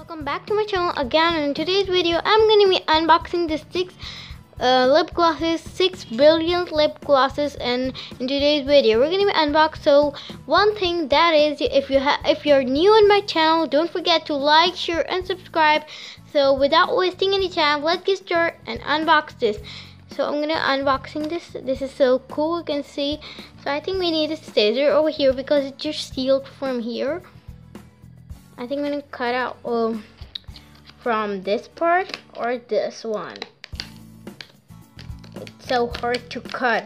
Welcome back to my channel again. In today's video I'm going to be unboxing the lip glosses, 6 brilliant lip glosses, and in today's video we're going to be unboxed. So one thing that is, if you're new on my channel, don't forget to like, share and subscribe. So without wasting any time, let's get started and unbox this. So I'm gonna unboxing this. This is so cool, you can see. So I think we need a scissor over here because it's just sealed from here. I think I'm gonna cut out from this part or this one. It's so hard to cut.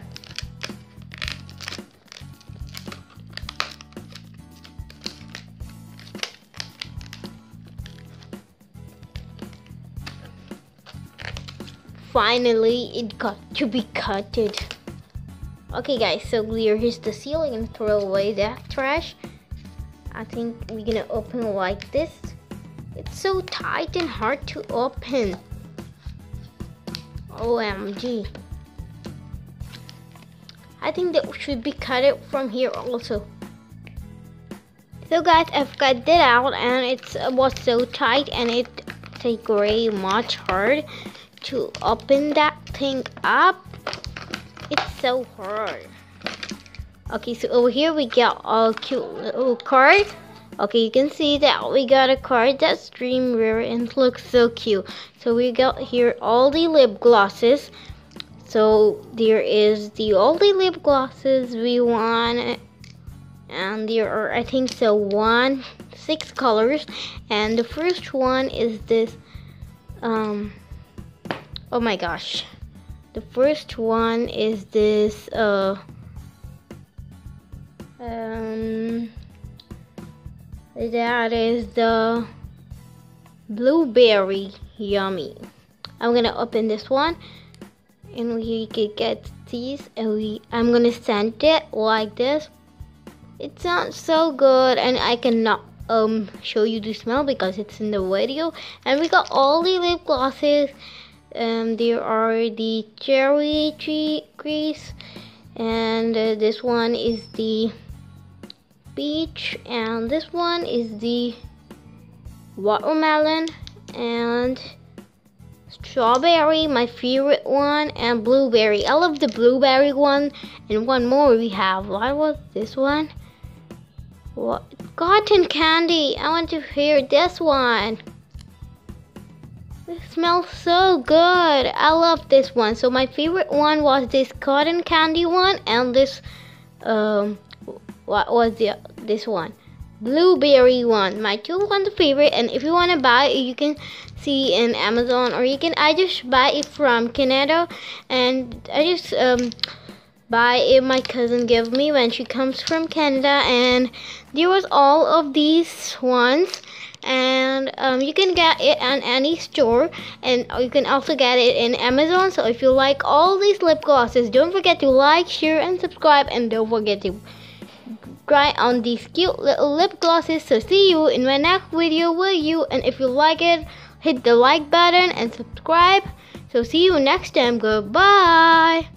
Finally, it got to be cutted. Okay guys, so here's the seal. I'm gonna throw away that trash. I think we're gonna open like this. It's so tight and hard to open. OMG. I think that should be cut it from here also. So guys, I've cut it out and it was so tight and it take very much hard to open that thing up. It's so hard. Okay, so over here we got a cute little card. Okay, you can see that we got a card that's dream rare and looks so cute. So we got here all the lip glosses. So there is all the lip glosses we want, and there are, I think so, 6 colors, and the first one is this oh my gosh, the first one is this that is the blueberry yummy. I'm gonna open this one and we could get these, and I'm gonna scent it like this. It sounds so good and I cannot show you the smell because it's in the video. And we got all the lip glosses. There are the cherry grease, and this one is the peach, and this one is the watermelon, and strawberry, my favorite one, and blueberry. I love the blueberry one. And one more we have. What was this one? What? Cotton candy. I want to hear this one. It smells so good. I love this one. So my favorite one was this cotton candy one, and this what was this one? Blueberry one. My two ones favorite. And if you want to buy it, you can see in Amazon, or I just buy it from Canada, and I just buy it. My cousin gave me when she comes from Canada, and there was all of these ones. And you can get it on any store, and you can also get it in Amazon. So if you like all these lip glosses, don't forget to like, share and subscribe, and don't forget to try on these cute little lip glosses. So see you in my next video with you, and if you like it, hit the like button and subscribe. So see you next time. Goodbye.